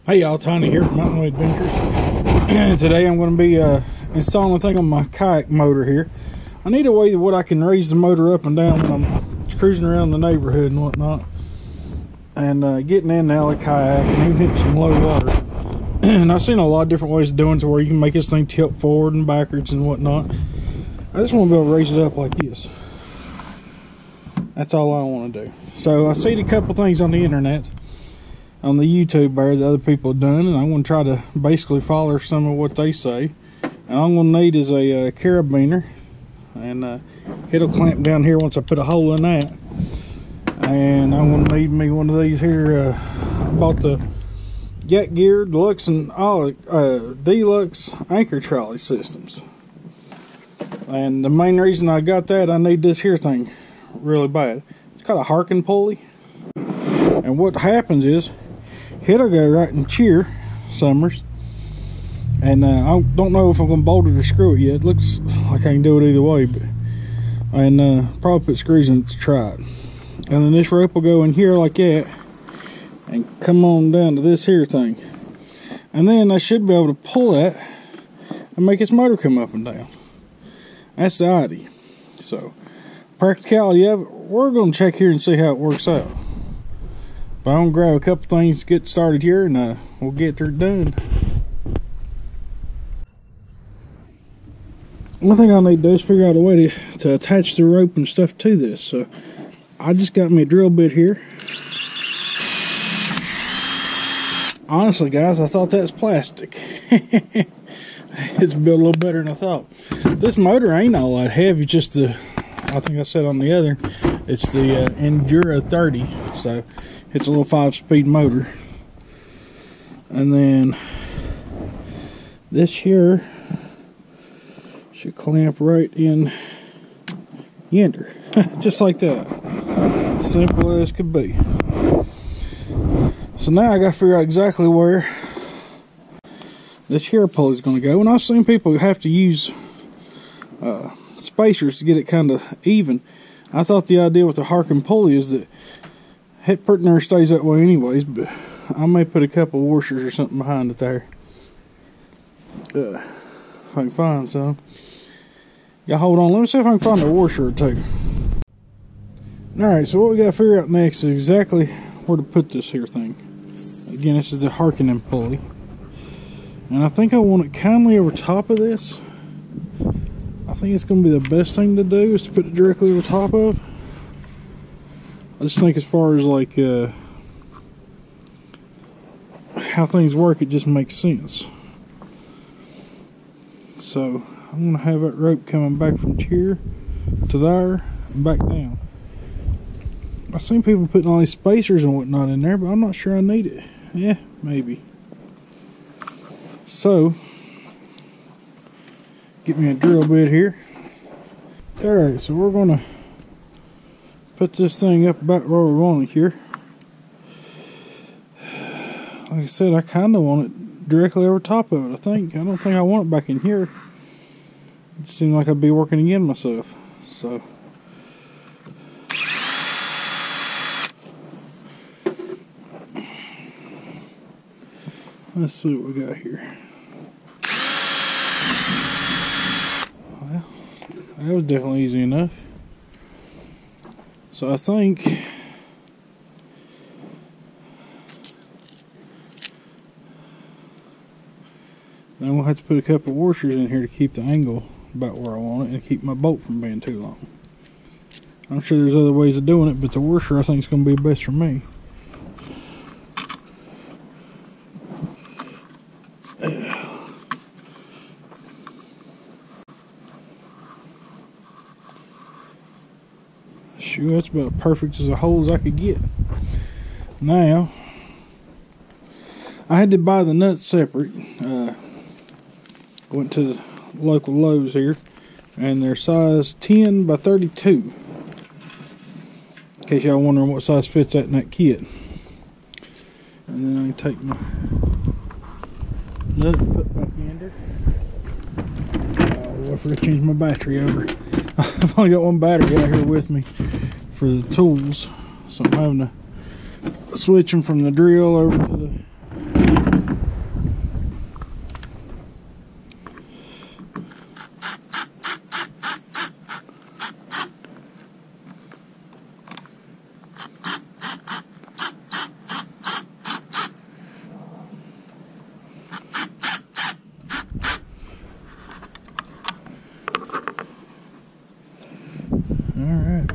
Hey y'all, Tiny here from Mountain Way Adventures. Today I'm going to be installing a thing on my kayak motor here. I need a way that I can raise the motor up and down when I'm cruising around the neighborhood and whatnot. And getting in and out of the kayak and even hit some low water. And I've seen a lot of different ways of doing it to where you can make this thing tilt forward and backwards and whatnot. I just want to be able to raise it up like this. That's all I want to do. So I seen a couple things on the internet, on the YouTube there that other people have done, and I'm going to try to basically follow some of what they say. And all I'm going to need is a carabiner, and it'll clamp down here once I put a hole in that. And I'm going to need me one of these here. I bought the Yak Gear Deluxe and Deluxe anchor trolley systems. And the main reason I got that, I need this here thing really bad. It's got a harken pulley, and what happens is it'll go right in cheer summers, and I don't know if I'm gonna bolt it or screw it yet. It looks like I can do it either way, but probably put screws in it to try it. And then this rope will go in here like that and come on down to this here thing, and then I should be able to pull that and make its motor come up and down. That's the idea. So practicality of it, we're going to check here and see how it works out. But I'm going to grab a couple things to get started here, and we'll get her done. One thing I need to do is figure out a way to attach the rope and stuff to this. So I just got me a drill bit here. Honestly guys, I thought that was plastic. It's built a little better than I thought. This motor ain't all that heavy, just the, I think I said on the other, it's the Enduro 30, so it's a little 5-speed motor. And then this here should clamp right in yonder, just like that. Simple as could be. So now I got to figure out exactly where this here pulley is going to go. And I've seen people who have to use spacers to get it kind of even. I thought the idea with the harken pulley is that it pretty near stays that way anyways, but I may put a couple of washers or something behind it there. If I can find some. Yeah, hold on, let me see if I can find a washer or two. Alright, so what we got to figure out next is exactly where to put this here thing. Again, this is the harkening pulley. And I think I want it kindly over top of this. I think it's going to be the best thing to do is to put it directly over top of. I just think as far as like how things work, it just makes sense. So I'm going to have that rope coming back from here to there and back down. I've seen people putting all these spacers and whatnot in there, but I'm not sure I need it. Yeah, maybe. So, get me a drill bit here. Alright, so we're going to put this thing up about where we want it here. Like I said, I kind of want it directly over top of it, I think. I don't think I want it back in here. It seems like I'd be working against myself. So, let's see what we got here. Well, that was definitely easy enough. So I think then we'll have to put a couple of washers in here to keep the angle about where I want it and keep my bolt from being too long. I'm sure there's other ways of doing it, but the washer I think is going to be best for me. Sure, that's about perfect as a hole as I could get. Now, I had to buy the nuts separate. Went to the local Lowe's here, and they're size 10 by 32. In case y'all wondering what size fits that in that kit. And then I can take my nut and put back in there. I forgot to change my battery over. I've only got one battery out here with me for the tools, so I'm having to switch them from the drill over to the Alright.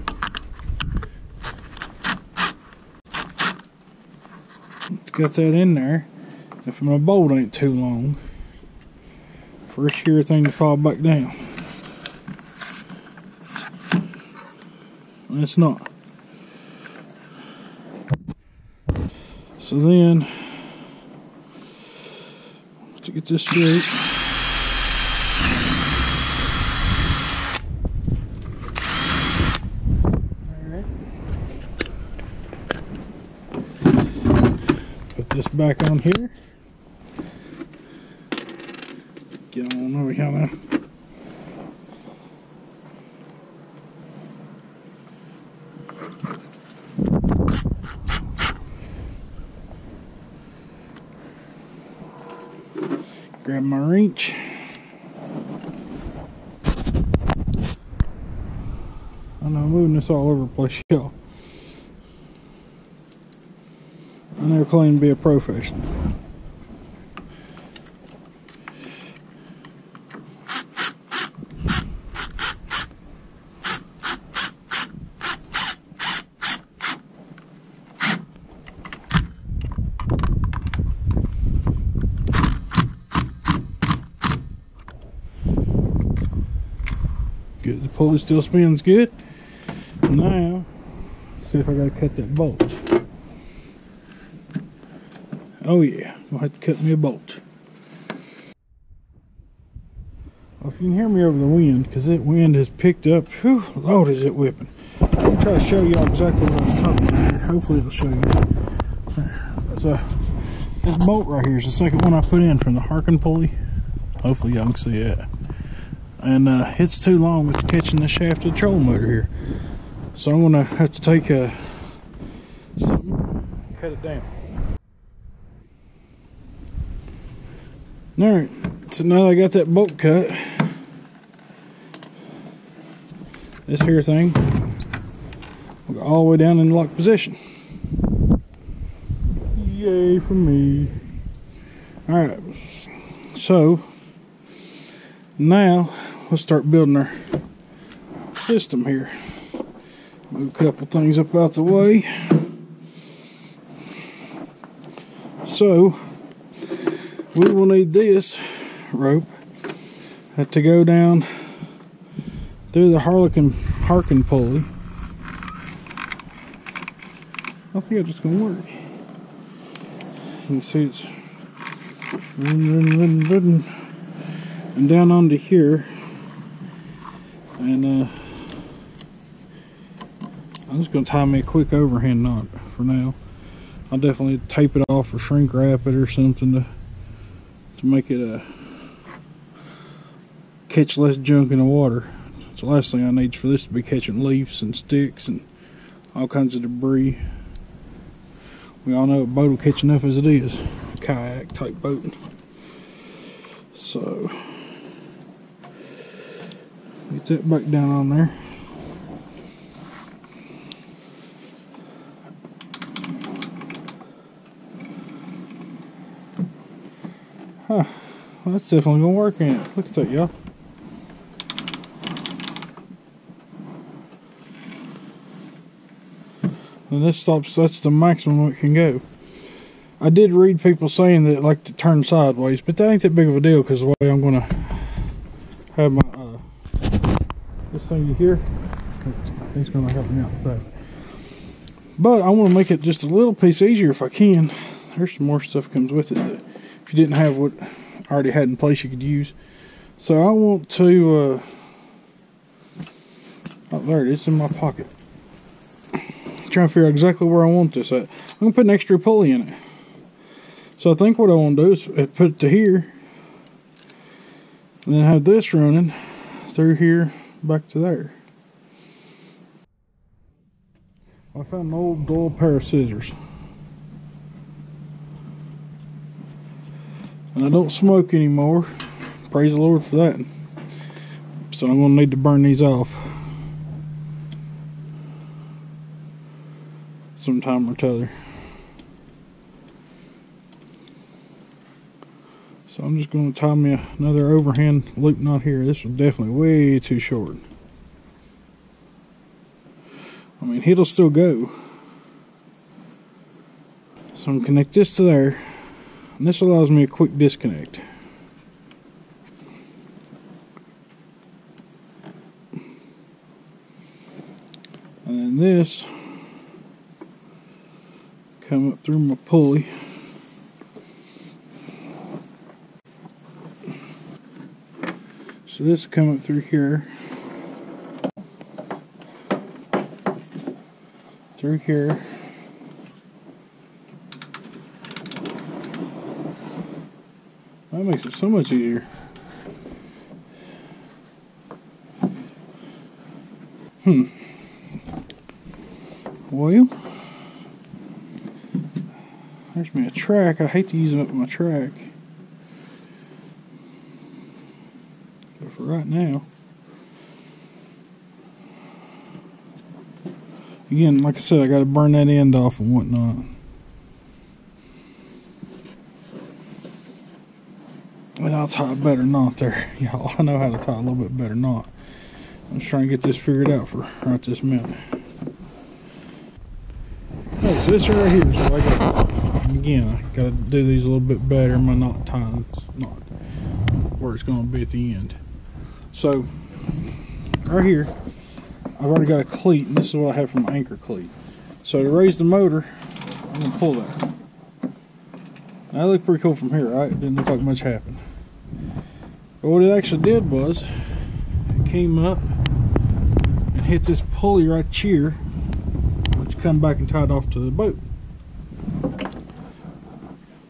It's got that in there. If my bolt ain't too long, for everything to fall back down. And it's not. So then, to get this straight, alright. Put this back on here. Get on over here now. Grab my wrench. I know I'm moving this all over the place, y'all. I never claimed to be a professional. Good, the pulley still spins good. Now, let's see if I gotta cut that bolt. Oh yeah, I'll have to cut me a bolt. Well, if you can hear me over the wind, because that wind has picked up, whew, Lord is it whipping. I'm try to show y'all exactly what I was talking about here. Hopefully it'll show you. So, this bolt right here is the second one I put in from the Harkin pulley. Hopefully y'all can see that. And it's too long with catching the shaft of the trolling motor here. So I'm gonna have to take something, cut it down. Alright, so now that I got that bolt cut, this here thing will go all the way down in lock position. Yay for me. Alright, so now we'll start building our system here. Move a couple things up out the way. So we will need this rope to go down through the Harkin pulley. I think it's just gonna work. You can see it's running and down onto here, and I'm just going to tie me a quick overhand knot for now. I'll definitely tape it off or shrink wrap it or something to make it catch less junk in the water. It's the last thing I need for this to be catching leaves and sticks and all kinds of debris. We all know a boat will catch enough as it is, a kayak type boat. So get that back down on there. Huh, well, that's definitely gonna work, ain't it? Look at that, y'all. And this stops, that's the maximum it can go. I did read people saying that it like to turn sideways, but that ain't that big of a deal because the way I'm gonna have my this thing you hear, it's gonna help me out with that. But I want to make it just a little piece easier if I can. There's some more stuff comes with it that if you didn't have what I already had in place you could use. So I want to oh, there it is in my pocket. Trying to figure out exactly where I want this at. I'm gonna put an extra pulley in it. So I think what I want to do is put it to here, and then have this running through here back to there. I found an old dull pair of scissors, and I don't smoke anymore. Praise the Lord for that. So I'm gonna need to burn these off sometime or t'other. So I'm just going to tie me another overhand loop knot here. This was definitely way too short. I mean, it'll still go. So I'm going to connect this to there, and this allows me a quick disconnect. And then this come up through my pulley. So this come up through here, through here. That makes it so much easier. Well, there's me a track. I hate to use up my track, but for right now, again, like I said, I got to burn that end off and whatnot. And I'll tie a better knot there, y'all. I know how to tie a little bit better knot. I'm just trying to get this figured out for right this minute. Hey, so this right here is what I got. And again, I got to do these a little bit better. My knot tying is not where it's going to be at the end. So, right here, I've already got a cleat, and this is what I have from my anchor cleat. So to raise the motor, I'm going to pull that. Now, that looked pretty cool from here, right? It didn't look like much happened. But what it actually did was, it came up and hit this pulley right here, which come back and tied off to the boat.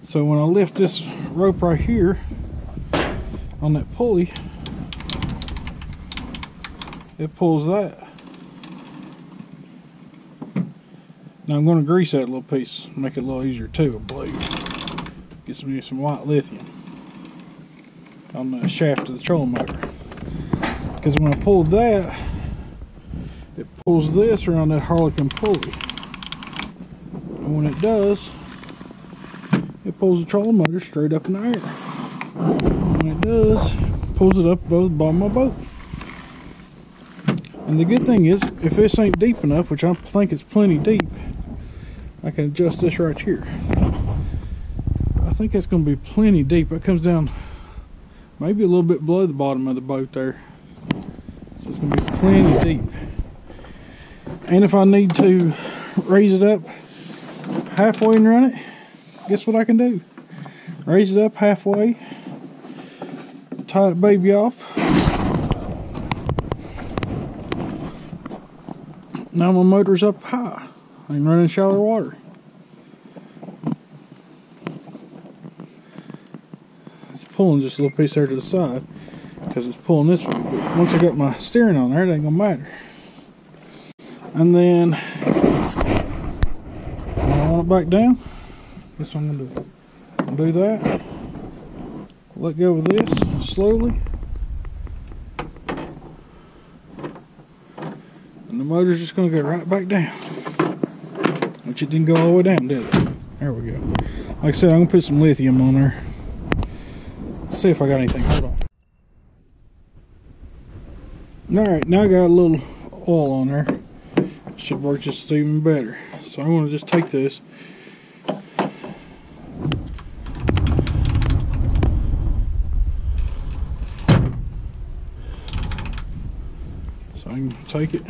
So when I lift this rope right here on that pulley, it pulls that. Now I'm going to grease that little piece, make it a little easier too, I believe. Get some white lithium on the shaft of the trolling motor. Because when I pull that, it pulls this around that Harlequin pulley. And when it does, it pulls the trolling motor straight up in the air. When it does, it pulls it up above the bottom of my boat. And the good thing is, if this ain't deep enough, which I think it's plenty deep, I can adjust this right here. I think that's going to be plenty deep. It comes down maybe a little bit below the bottom of the boat there. So it's going to be plenty deep. And if I need to raise it up halfway and run it, guess what I can do? Raise it up halfway, tie that baby off. Now my motor's up high. I can run in shallow water. It's pulling just a little piece there to the side because it's pulling this way. But once I got my steering on there, it ain't gonna matter. And then when I want it back down, guess what I'm gonna do? I'll do that. Let go of this slowly. And the motor's just going to go right back down. Which it didn't go all the way down, did it? There we go. Like I said, I'm going to put some lithium on there. Let's see if I got anything. Hold on. Alright, now I got a little oil on there. Should work just even better. So I'm going to just take this. So I can take it.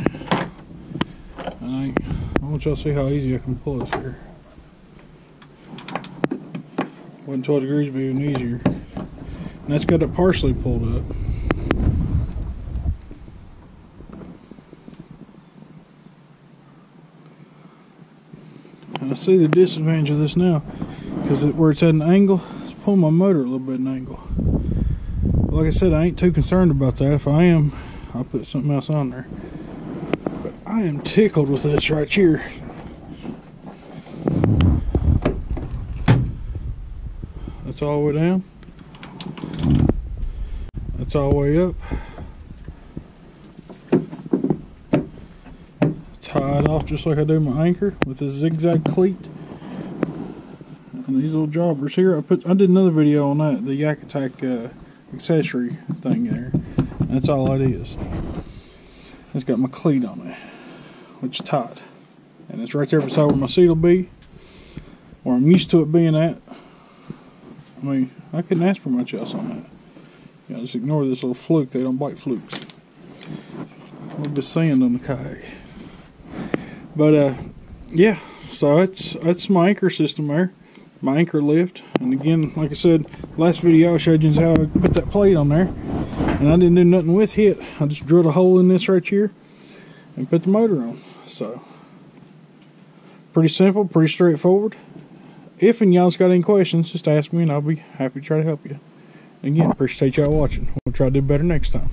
And I want y'all to see how easy I can pull this here. 112 degrees would be even easier. And that's got it partially pulled up. And I see the disadvantage of this now, because where it's at an angle, it's pulling my motor a little bit at an angle. But like I said, I ain't too concerned about that. If I am, I'll put something else on there. But I am tickled with this right here. That's all the way down. That's all the way up. Tie it off just like I do my anchor with this zigzag cleat. And these little jobbers here, I did another video on that, the Yak Attack accessory thing there. That's all that is. It's got my cleat on it. which is tight. And it's right there beside where my seat will be, where I'm used to it being at. I mean, I couldn't ask for much else on that. You know, just ignore this little fluke. They don't bite flukes. A little bit of sand on the kayak. But, yeah, so that's my anchor system there. My anchor lift. And again, like I said, last video I showed you how I put that plate on there. And I didn't do nothing with it. I just drilled a hole in this right here and put the motor on. So, pretty simple, pretty straightforward. If and y'all's got any questions, just ask me and I'll be happy to try to help you. Again, appreciate y'all watching. We'll try to do better next time.